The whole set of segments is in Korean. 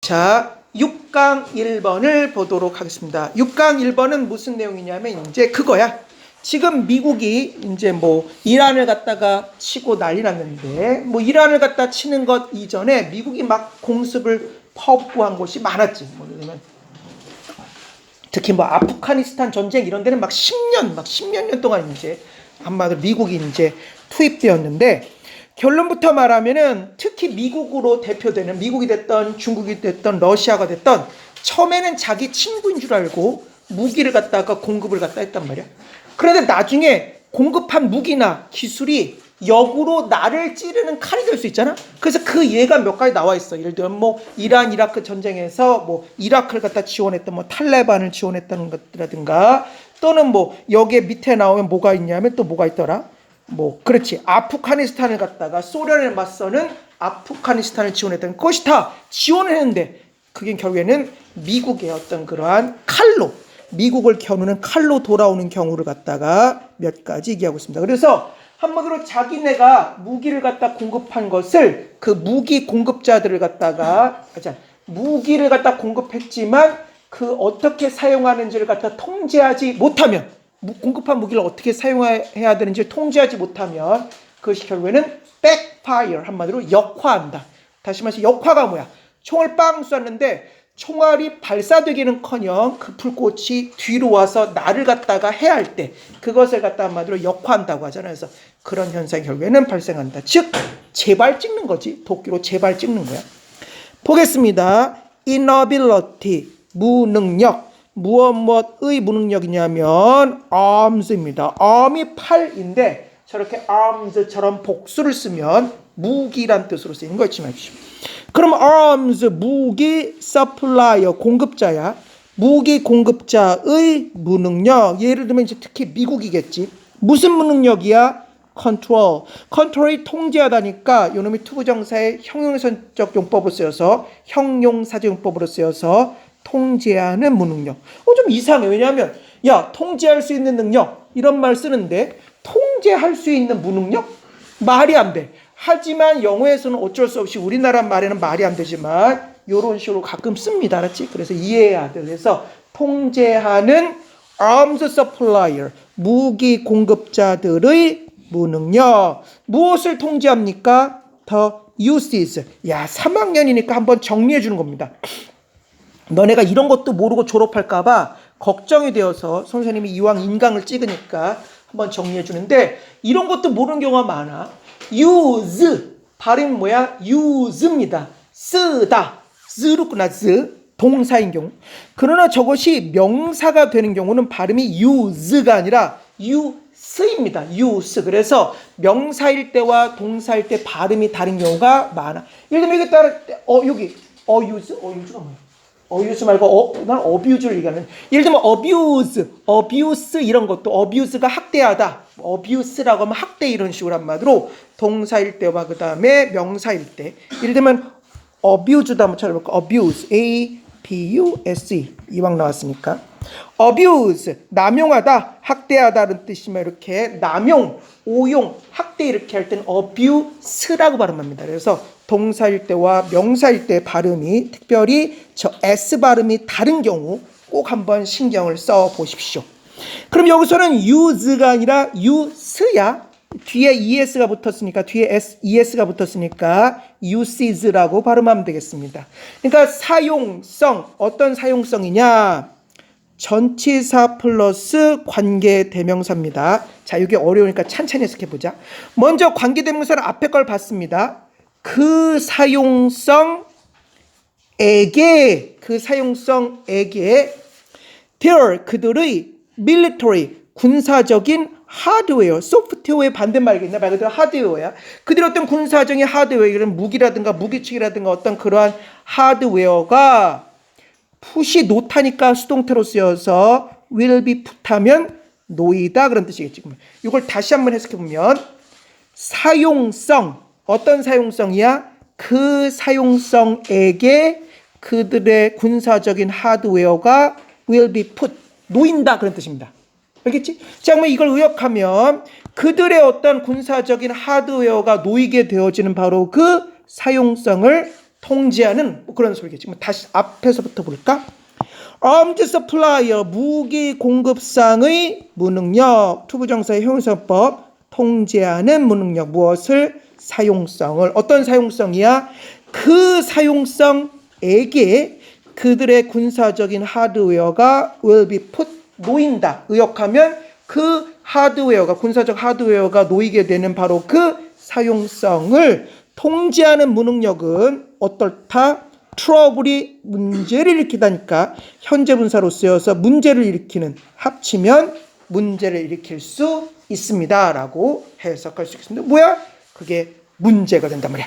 자, 6강 1번을 보도록 하겠습니다. 6강 1번은 무슨 내용이냐면 이제 그거야. 지금 미국이 이제 뭐 이란을 갖다가 치고 난리 났는데 뭐 이란을 갖다 치는 것 이전에 미국이 막 공습을 퍼붓고 한 곳이 많았지. 뭐 예를 들면 특히 뭐 아프가니스탄 전쟁 이런 데는 막 10몇 년 동안 이제 한마디로 미국이 이제 투입되었는데 결론부터 말하면은 특히 미국으로 대표되는 미국이 됐던 중국이 됐던 러시아가 됐던 처음에는 자기 친구인 줄 알고 무기를 갖다가 공급을 갖다 했단 말이야. 그런데 나중에 공급한 무기나 기술이 역으로 나를 찌르는 칼이 될 수 있잖아. 그래서 그 예가 몇 가지 나와 있어. 예를 들면 뭐 이란 이라크 전쟁에서 뭐 이라크를 갖다 지원했던 뭐 탈레반을 지원했다는 것이라든가 또는 뭐 여기에 밑에 나오면 뭐가 있냐면 또 뭐가 있더라. 뭐 그렇지 아프가니스탄을 갖다가 소련에 맞서는 아프가니스탄을 지원했던 것이 다 지원을 했는데 그게 결국에는 미국의 어떤 그러한 칼로 미국을 겨누는 칼로 돌아오는 경우를 갖다가 몇 가지 얘기하고 있습니다. 그래서 한마디로 자기네가 무기를 갖다 공급한 것을 그 무기 공급자들을 갖다가 무기를 갖다 공급했지만 그 어떻게 사용하는지를 갖다 통제하지 못하면 공급한 무기를 어떻게 사용해야 되는지 통제하지 못하면 그것이 결국에는 backfire 한마디로 역화한다. 다시 말해서 역화가 뭐야? 총을 빵 쐈는데 총알이 발사되기는커녕 그 불꽃이 뒤로 와서 나를 갖다가 해할 때 그것을 갖다 한마디로 역화한다고 하잖아요. 그래서 그런 현상이 결국에는 발생한다. 즉 제발 찍는 거지. 도끼로 제발 찍는 거야. 보겠습니다. inability 무능력 무엇의 무능력이냐면 arms입니다. arm이 팔인데 저렇게 arms처럼 복수를 쓰면 무기란 뜻으로 쓰이는 거 잊지 마십시오. 그럼 arms 무기 supplier 공급자야. 무기 공급자의 무능력 예를 들면 이제 특히 미국이겠지. 무슨 무능력이야? 컨트롤이 통제하다니까 요놈이 투부정사의 형용사적 용법을 쓰여서 형용사적 용법으로 쓰여서 통제하는 무능력. 좀 이상해. 왜냐하면 야 통제할 수 있는 능력 이런 말 쓰는데 통제할 수 있는 무능력? 말이 안 돼. 하지만 영어에서는 어쩔 수 없이 우리나라 말에는 말이 안 되지만 이런 식으로 가끔 씁니다. 알았지? 그래서 이해해야 돼. 그래서 통제하는 arms supplier 무기 공급자들의 무능력. 무엇을 통제합니까? The uses. 야 3학년이니까 한번 정리해 주는 겁니다. 너네가 이런 것도 모르고 졸업할까봐 걱정이 되어서 선생님이 이왕 인강을 찍으니까 한번 정리해 주는데 이런 것도 모르는 경우가 많아. use 발음이 뭐야? use입니다. 쓰다. z로 끝나 z 동사인 경우. 그러나 저것이 명사가 되는 경우는 발음이 use가 아니라 use입니다. use. 그래서 명사일 때와 동사일 때 발음이 다른 경우가 많아. 예를 들면 이게 따라 여기 use가 뭐야? use 말고 난 abuse를 얘기하는. 예를 들면 abuse 이런 것도 abuse가 학대하다. abuse라고 하면 학대 이런 식으로 한마디로 동사일 때와 그 다음에 명사일 때. 예를 들면 abuse도 한번 찾아볼까? abuse abuse 이왕 나왔으니까 abuse 남용하다 학대하다는 뜻이면 이렇게 남용 오용 학대 이렇게 할 때는 abuse라고 발음합니다. 그래서 동사일 때와 명사일 때 발음이 특별히 저 S 발음이 다른 경우 꼭 한번 신경을 써 보십시오. 그럼 여기서는 use가 아니라 use야. 뒤에 es가 붙었으니까 뒤에 es가 붙었으니까 uses라고 발음하면 되겠습니다. 그러니까 사용성 어떤 사용성이냐? 전치사 플러스 관계대명사입니다. 자, 이게 어려우니까 찬찬히 해석해 보자. 먼저 관계대명사는 앞에 걸 봤습니다. 그 사용성에게 their 그들의 military 군사적인 하드웨어 소프트웨어의 반대말이겠나 말 그대로 하드웨어야. 그들의 어떤 군사적인 하드웨어 이런 무기라든가 무기체계라든가 어떤 그러한 하드웨어가 푸시 놓다니까 수동태로 쓰여서 will be put하면 놓이다 그런 뜻이겠지. 이걸 다시 한번 해석해 보면 사용성 어떤 사용성이야? 그 사용성에게 그들의 군사적인 하드웨어가 will be put 놓인다 그런 뜻입니다. 알겠지? 자, 그럼 이걸 의역하면 그들의 어떤 군사적인 하드웨어가 놓이게 되어지는 바로 그 사용성을 통제하는 뭐 그런 소리겠지. 뭐 다시 앞에서부터 볼까? Armed supplier 무기 공급상의 무능력 투부정사의 형용사법 통제하는 무능력 무엇을 사용성을 어떤 사용성이야? 그 사용성에게 그들의 군사적인 하드웨어가 will be put 놓인다. 의역하면 그 하드웨어가 군사적 하드웨어가 놓이게 되는 바로 그 사용성을 통제하는 무능력은 어떨다? 트러블이 문제를 일으키다니까 현재 분사로 쓰여서 문제를 일으키는 합치면 문제를 일으킬 수 있습니다 라고 해석할 수 있습니다. 뭐야? 그게 문제가 된단 말이야.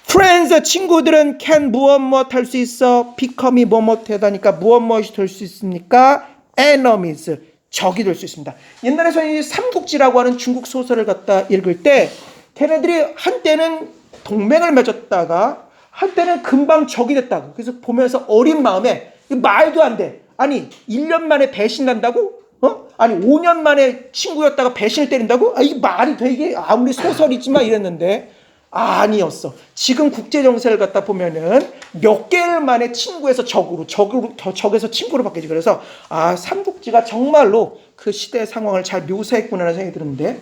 Friends 친구들은 can 무엇 할 수 있어? become이 뭐뭐 되다니까 무엇이 될 수 있습니까? enemies 적이 될 수 있습니다. 옛날에 저희 삼국지라고 하는 중국 소설을 갖다 읽을 때 걔네들이 한때는 동맹을 맺었다가 한때는 금방 적이 됐다고. 그래서 보면서 어린 마음에 말도 안 돼. 아니 1년 만에 배신한다고? 아니 5년 만에 친구였다가 배신을 때린다고? 이게 말이 돼? 이게 아무리 소설이지만 이랬는데 아니었어. 지금 국제 정세를 갖다 보면은 몇 개월 만에 친구에서 적에서 친구로 바뀌지. 그래서 삼국지가 정말로 그 시대 상황을 잘 묘사했구나라는 생각이 드는데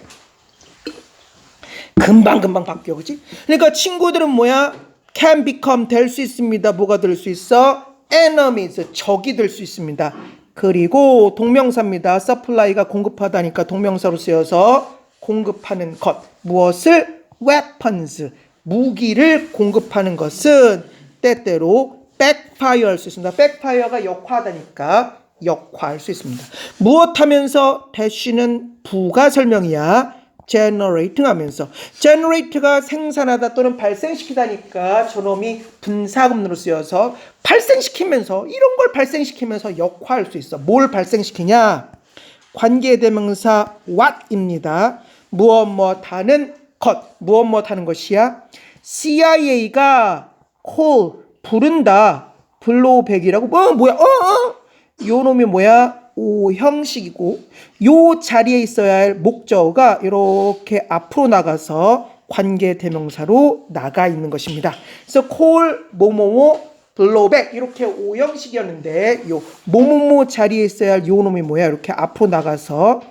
금방 바뀌어, 그렇지? 그러니까 친구들은 뭐야? can become 될 수 있습니다. 뭐가 될 수 있어? enemies 적이 될 수 있습니다. 그리고 동명사입니다. supply가 공급하다니까 동명사로 쓰여서 공급하는 것 무엇을? weapons 무기를 공급하는 것은 때때로 backfire 할 수 있습니다. backfire가 역화하다니까 역화할 수 있습니다. 무엇하면서 대시는 부가 설명이야. generating 하면서 generate가 생산하다 또는 발생시키다니까 저놈이 분사금으로 쓰여서 발생시키면서 이런 걸 발생시키면서 역화할 수 있어. 뭘 발생시키냐? 관계대명사 what입니다. 무엇 하는 것 무엇 하는 것이야? CIA가 call 부른다 블로우백이라고 뭐야 요 놈이 뭐야? 오 형식이고 요 자리에 있어야 할 목적어가 이렇게 앞으로 나가서 관계 대명사로 나가 있는 것입니다. 그래서 call 뭐뭐뭐 blowback 이렇게 오 형식이었는데 요 뭐뭐뭐 자리에 있어야 할 요 놈이 뭐야? 이렇게 앞으로 나가서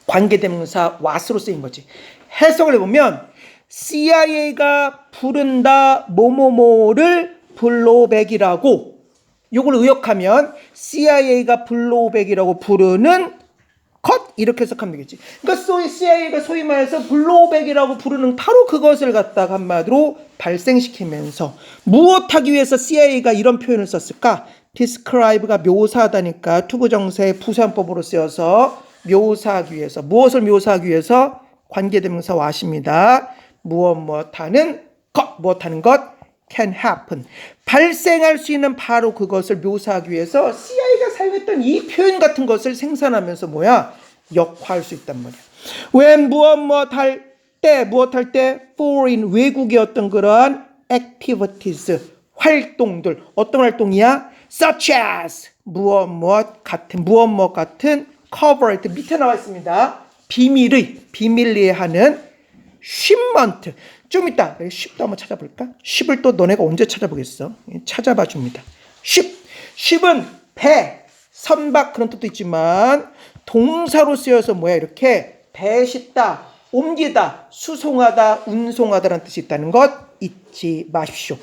관계 대명사 what으로 쓰인 거지. 해석을 해보면 CIA가 부른다 뭐뭐뭐를 blowback이라고 요걸 의역하면 CIA가 블로우백이라고 부르는 것 이렇게 해석하면 되겠지. 그러니까 CIA가 소위 말해서 블로우백이라고 부르는 바로 그것을 갖다가 한마디로 발생시키면서 무엇하기 위해서 CIA가 이런 표현을 썼을까? describe가 묘사하다니까 투부정사의 부사형법으로 쓰여서 묘사하기 위해서 무엇을 묘사하기 위해서 관계대명사 what입니다. 무엇하는 것 can happen 발생할 수 있는 바로 그것을 묘사하기 위해서 CIA가 사용했던 이 표현 같은 것을 생산하면서 역화할 수 있단 말이야. when 무엇 할 때 foreign 외국의 어떤 그러한 activities 활동들 어떤 활동이야? such as 무엇 같은 covered 밑에 나와 있습니다. 비밀리에 하는 shipment 좀 이따 10도 한번 찾아볼까? 10을 또 너네가 언제 찾아보겠어? 찾아봐 줍니다. 10은 배, 선박 그런 뜻도 있지만 동사로 쓰여서 이렇게 배싣다, 옮기다, 수송하다, 운송하다라는 뜻이 있다는 것 잊지 마십시오.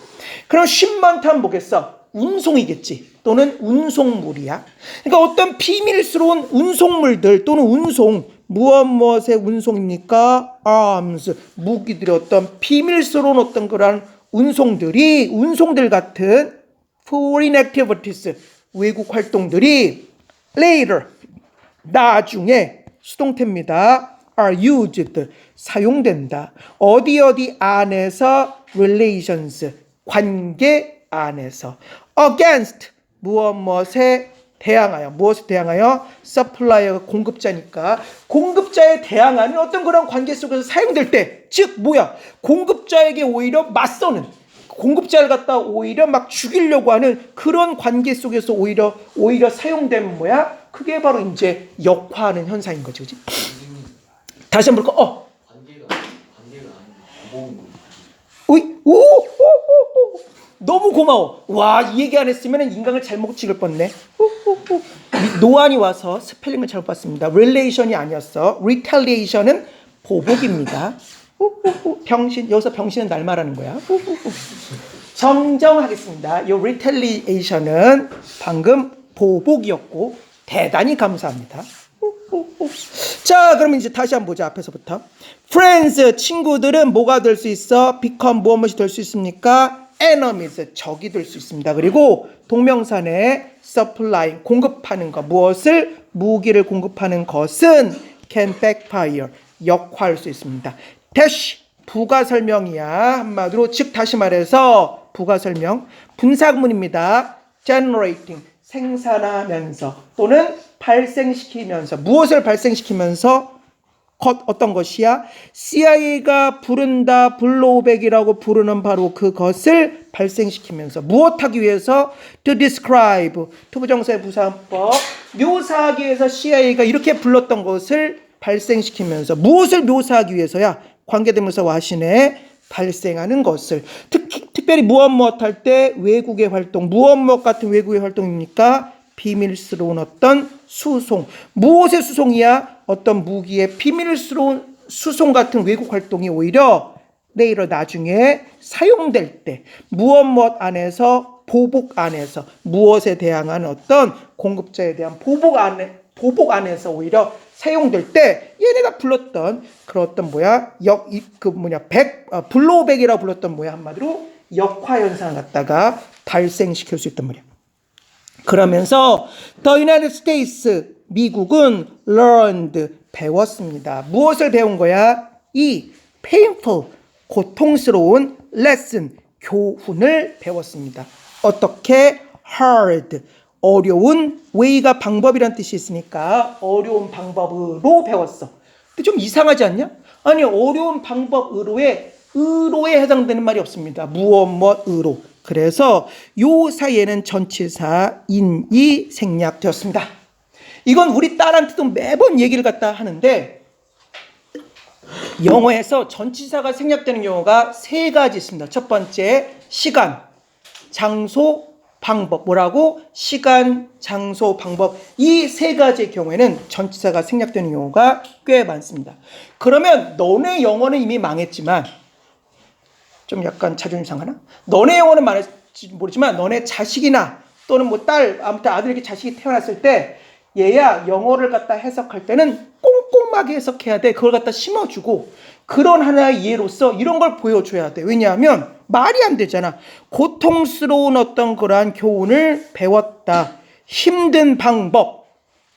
그럼 shipment 하면 뭐겠어? 운송이겠지. 또는 운송물이야. 그러니까 어떤 비밀스러운 운송물들 또는 운송 무엇의 운송입니까? arms 무기들의 어떤 비밀스러운 어떤 그런 운송들 같은 foreign activities 외국 활동들이 later 나중에 수동태입니다. are used 사용된다. 어디 안에서 relations 관계 안에서 against 무엇에 대항하여 supplier가 공급자니까 공급자에 대항하는 어떤 그런 관계 속에서 사용될 때 즉 공급자에게 오히려 맞서는 공급자를 갖다 오히려 막 죽이려고 하는 그런 관계 속에서 오히려 사용되면 그게 바로 이제 역화하는 현상인 거지. 그치? 다시 한번 볼까? 관계가 아니고 오 너무 고마워. 와, 이 얘기 안 했으면 인강을 잘못 찍을 뻔네. 노안이 와서 스펠링을 잘못 봤습니다. relation이 아니었어. retaliation은 보복입니다. 병신, 여기서 병신은 날 말하는 거야. 정정하겠습니다. 이 retaliation은 방금 보복이었고 대단히 감사합니다. 자, 그러면 이제 다시 한번 보자. 앞에서부터. friends, 친구들은 뭐가 될 수 있어? become 무엇이 될 수 있습니까? enemies, 적이 될 수 있습니다. 그리고 동명사의 supply, 공급하는 것, 무엇을? 무기를 공급하는 것은 can backfire, 역화할 수 있습니다. dash, 부가 설명이야. 한마디로 즉 다시 말해서 부가 설명, 분사구문입니다. generating, 생산하면서 또는 발생시키면서, 무엇을 발생시키면서? 어떤 것이야? CIA가 부른다, 블로우백이라고 부르는 바로 그것을 발생시키면서 무엇하기 위해서? To describe, 투부정사의 부사법, 묘사하기 위해서 CIA가 이렇게 불렀던 것을 발생시키면서 무엇을 묘사하기 위해서야? 관계대명사 와신에 발생하는 것을, 특별히 무엇 할 때 외국의 활동, 무엇 같은 외국의 활동입니까? 비밀스러운 어떤 수송. 무엇의 수송이야? 어떤 무기의 비밀스러운 수송 같은 외국 활동이 오히려 later 나중에 사용될 때 무엇 안에서, 보복 안에서, 무엇에 대항하는 어떤 공급자에 대한 보복 안에서 오히려 사용될 때 얘네가 불렀던 그런 어떤 블로우백이라고 불렀던 한마디로 역화 현상을 갖다가 발생시킬 수 있단 말이야. 그러면서 The United States, 미국은 learned, 배웠습니다. 무엇을 배운 거야? 이 painful, 고통스러운 lesson, 교훈을 배웠습니다. 어떻게? hard, 어려운, way가 방법이란 뜻이 있으니까 어려운 방법으로 배웠어. 근데 좀 이상하지 않냐? 아니, 어려운 방법으로에 의로에 해당되는 말이 없습니다. 무엇으로. 그래서 요 사이에는 전치사 in이 생략되었습니다. 이건 우리 딸한테도 매번 얘기를 갖다 하는데 영어에서 전치사가 생략되는 경우가 세 가지 있습니다. 첫 번째, 시간, 장소, 방법. 뭐라고? 시간, 장소, 방법. 이 세 가지의 경우에는 전치사가 생략되는 경우가 꽤 많습니다. 그러면 너네 영어는 이미 망했지만, 좀 약간 자존심 상하나? 너네 영어는 말할지 모르지만 너네 자식이나 또는 딸, 아무튼 아들에게 자식이 태어났을 때 얘야 영어를 갖다 해석할 때는 꼼꼼하게 해석해야 돼. 그걸 갖다 심어주고 그런 하나의 예로서 이런 걸 보여줘야 돼. 왜냐하면 말이 안 되잖아. 고통스러운 어떤 그러한 교훈을 배웠다. 힘든 방법.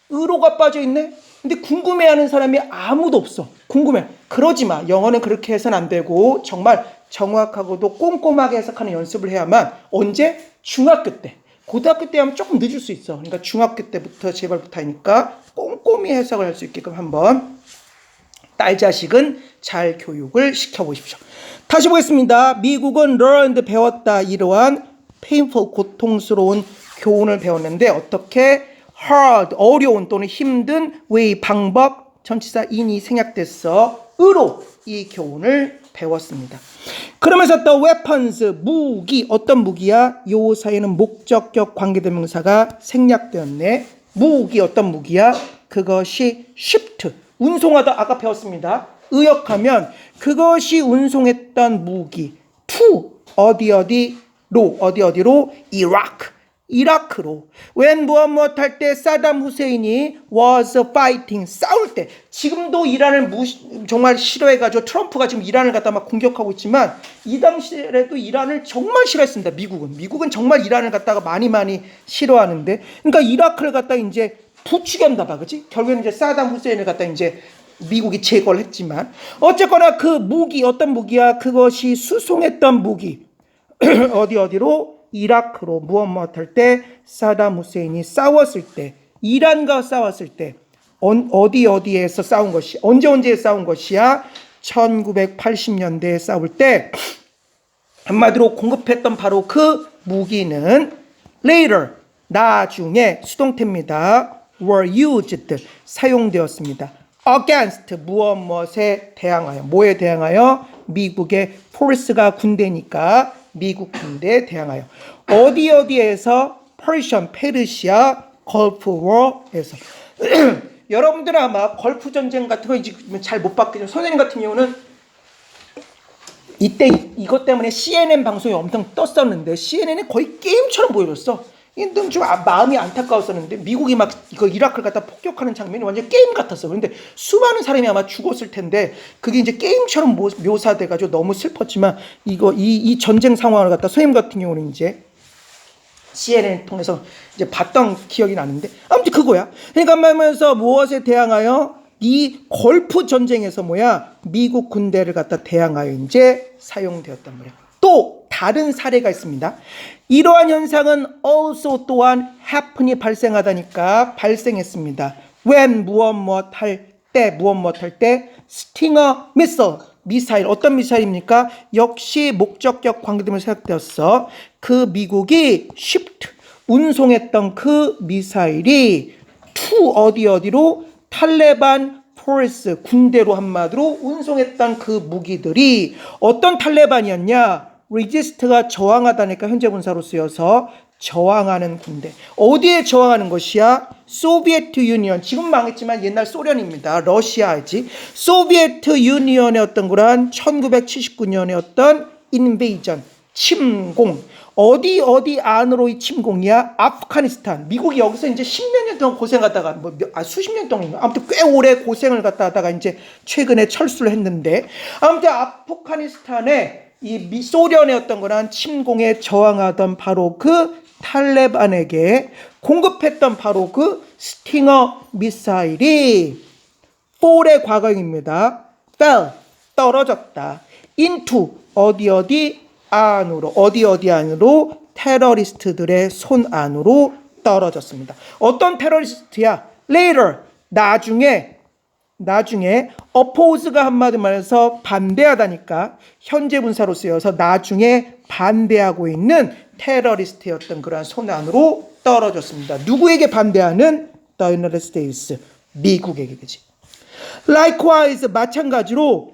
의로가 빠져있네? 근데 궁금해하는 사람이 아무도 없어. 궁금해. 그러지 마. 영어는 그렇게 해서는 안 되고 정말 정확하고도 꼼꼼하게 해석하는 연습을 해야만. 언제? 중학교 때. 고등학교 때 하면 조금 늦을 수 있어. 그러니까 중학교 때부터 제발 부탁이니까 꼼꼼히 해석을 할 수 있게끔 한번 딸 자식은 잘 교육을 시켜보십시오. 다시 보겠습니다. 미국은 learned, 배웠다. 이러한 painful, 고통스러운 교훈을 배웠는데 어떻게? hard, 어려운 또는 힘든 way, 방법, 전치사 in이 생략됐어. 의로 이 교훈을 배웠습니다. 그러면서 또 weapons, 무기, 어떤 무기야? 요 사이에는 목적격 관계대명사가 생략되었네. 무기, 어떤 무기야? 그것이 shipped, 운송하다. 아까 배웠습니다. 의역하면 그것이 운송했던 무기 to 어디로? 이라크로. when 무엇 할 때 사담 후세인이 was fighting, 싸울 때. 지금도 이란을 정말 싫어해가지고 트럼프가 지금 이란을 갖다 막 공격하고 있지만 이 당시에도 이란을 정말 싫어했습니다. 미국은 정말 이란을 갖다가 많이 싫어하는데, 그러니까 이라크를 갖다 이제 부추겼나 봐, 그렇지? 결국에는 이제 사담 후세인을 갖다 이제 미국이 제거를 했지만 어쨌거나 그 무기, 어떤 무기야? 그것이 수송했던 무기 어디로? 이라크로. 무엇 할 때? 사담 후세인이 싸웠을 때, 이란과 싸웠을 때. 어디에서 싸운 것이, 언제 싸운 것이야? 1980년대에 싸울 때 한마디로 공급했던 바로 그 무기는 later, 나중에, 수동태입니다. were used, 사용되었습니다. against, 무엇에 대항하여. 뭐에 대항하여? 미국의 force가 군대니까 미국 군대에 대항하여 어디에서 페르시아 걸프 워에서 여러분들은 아마 걸프 전쟁 같은 거 잘 못 봤겠죠. 선생님 같은 경우는 이때 이것 때문에 CNN 방송이 엄청 떴었는데 CNN이 거의 게임처럼 보여줬어. 좀 마음이 안타까웠었는데 미국이 막 이거 이라크를 갖다 폭격하는 장면이 완전 게임 같았어. 그런데 수많은 사람이 아마 죽었을 텐데 그게 이제 게임처럼 묘사돼가지고 너무 슬펐지만 이 전쟁 상황을 갖다 선생님 같은 경우는 이제 CNN 통해서 이제 봤던 기억이 나는데 아무튼 그거야. 그러니까 말하면서 무엇에 대항하여 이 걸프 전쟁에서 미국 군대를 갖다 대항하여 이제 사용되었단 말이야. 또 다른 사례가 있습니다. 이러한 현상은 also 또한 happen이 발생하다니까 발생했습니다. when 무엇 할 때 Stinger missile 미사일 어떤 미사일입니까? 역시 목적격 관계되면 생각되었어. 그 미국이 shipped 운송했던 그 미사일이 to 어디로 탈레반 포레스 군대로 한마디로 운송했던 그 무기들이 어떤 탈레반이었냐? resist가 저항하다니까 현재 분사로 쓰여서 저항하는 군대. 어디에 저항하는 것이야? 소비에트 유니언. 지금 망했지만 옛날 소련입니다. 러시아지. 소비에트 유니언의 어떤 그러한 1979년의 어떤 인베이전, 침공. 어디 안으로의 침공이야? 아프가니스탄. 미국이 여기서 이제 10몇 년 동안 고생하다가 수십 년 동안 아무튼 꽤 오래 고생을 갖다 하다가 이제 최근에 철수를 했는데 아무튼 아프가니스탄에 이 소련의 어떤 거란 침공에 저항하던 바로 그 탈레반에게 공급했던 바로 그 스팅어 미사일이 fall의 과거형입니다. fell 떨어졌다. into 어디 안으로 테러리스트들의 손 안으로 떨어졌습니다. 어떤 테러리스트야? later 나중에 oppose가 한마디 말해서 반대하다니까 현재 분사로 쓰여서 나중에 반대하고 있는 테러리스트였던 그러한 손 안으로 떨어졌습니다. 누구에게 반대하는? The United States, 미국에게 되지. Likewise 마찬가지로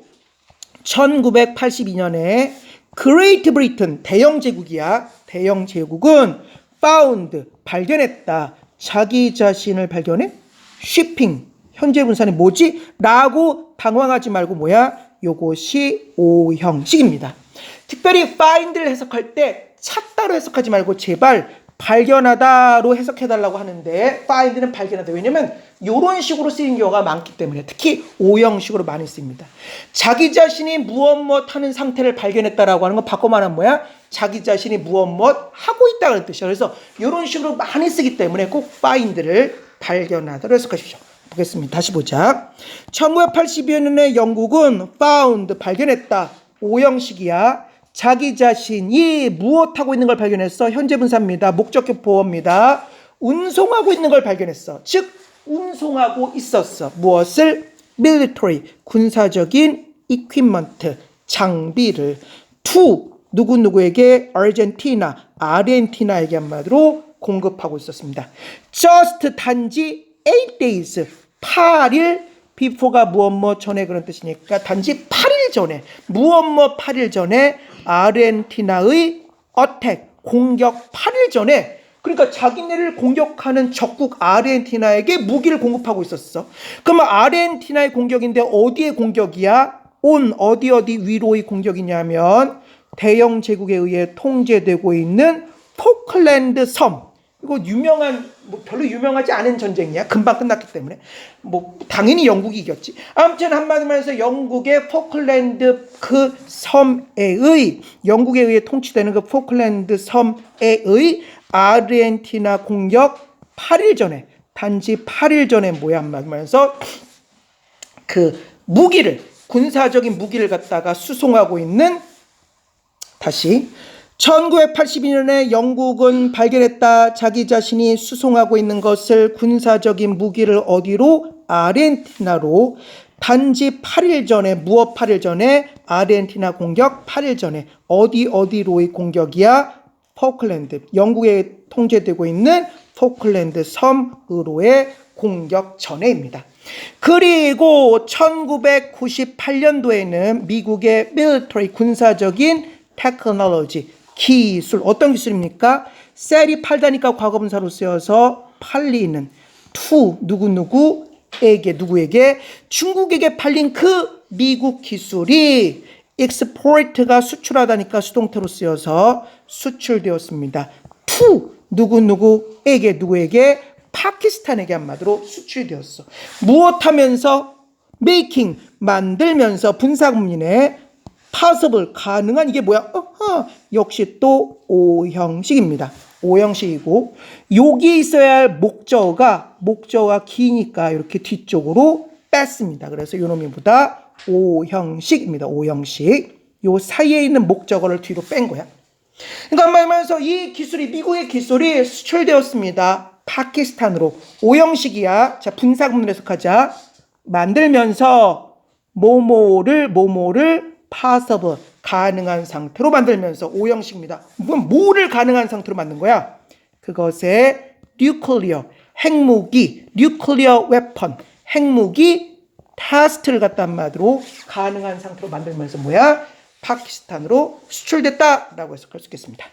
1982년에 Great Britain 대영 제국은 found 발견했다. 자기 자신을 발견해? shipping 현재 분사는 뭐지? 라고 당황하지 말고 요것이 오형식입니다. 특별히 find를 해석할 때 찾다로 해석하지 말고 제발 발견하다로 해석해달라고 하는데 find는 발견하다. 왜냐면 이런 식으로 쓰이는 경우가 많기 때문에 특히 오형식으로 많이 쓰입니다. 자기 자신이 무엇 하는 상태를 발견했다라고 하는 거 바꿔 말하면 자기 자신이 무엇 하고 있다는 뜻이야. 그래서 이런 식으로 많이 쓰기 때문에 꼭 find를 발견하다로 해석하십시오. 보겠습니다. 다시 보자. 1982년에 영국은 found 발견했다. 오형식이야. 자기 자신이 무엇하고 있는 걸 발견했어? 현재 분사입니다. 목적격 보어입니다. 운송하고 있는 걸 발견했어. 즉 운송하고 있었어. 무엇을? military 군사적인 equipment 장비를 to 누구에게? 아르헨티나에게 한마디로 공급하고 있었습니다. just 단지 8 days 8일 before가 무엇 전에 그런 뜻이니까 단지 8일 전에 무엇 8일 전에 아르헨티나의 어택 공격 8일 전에 그러니까 자기네를 공격하는 적국 아르헨티나에게 무기를 공급하고 있었어. 그러면 아르헨티나의 공격인데 어디의 공격이야? 어디 위로의 공격이냐면 대영 제국에 의해 통제되고 있는 포클랜드 섬. 이거 별로 유명하지 않은 전쟁이야. 금방 끝났기 때문에. 당연히 영국이 이겼지. 아무튼 한마디로 해서 영국의 포클랜드 그 영국에 의해 통치되는 그 포클랜드 섬에 의 아르헨티나 공격 8일 전에, 단지 8일 전에 한마디로 해서 그 군사적인 무기를 갖다가 수송하고 있는 1982년에 영국은 발견했다. 자기 자신이 수송하고 있는 것을 군사적인 무기를 어디로? 아르헨티나로. 단지 8일 전에 8일 전에 아르헨티나 공격 8일 전에 어디로의 공격이야? 포클랜드 영국에 통제되고 있는 포클랜드 섬으로의 공격 전에입니다. 그리고 1998년도에는 미국의 military 군사적인 테크놀로지 기술. 어떤 기술입니까? 셀이 팔다니까 과거분사로 쓰여서 팔리는 to 누구에게 중국에게 팔린 그 미국 기술이 export가 수출하다니까 수동태로 쓰여서 수출되었습니다. to 누구에게 파키스탄에게 한마디로 수출되었어. 무엇하면서? making 만들면서 분사구문이네. possible 가능한 이게 뭐야? 역시 또 오형식입니다. 오형식이고 여기 있어야 할 목적어가 기니까 이렇게 뒤쪽으로 뺐습니다. 그래서 요 놈이보다 오형식입니다. 오형식. 요 사이에 있는 목적어를 뒤로 뺀 거야. 그러니까 말하면서 이 기술이 미국의 기술이 수출되었습니다. 파키스탄으로. 오형식이야. 자, 분사구문을 해석하자. 만들면서 뭐뭐를 possible 가능한 상태로 만들면서 오형식입니다. 뭐를 가능한 상태로 만든 거야? 그것에 nuclear 핵무기 nuclear weapon 핵무기 테스트를 갖다 한마디로 가능한 상태로 만들면서 뭐야? 파키스탄으로 수출됐다라고 해석할 수 있겠습니다.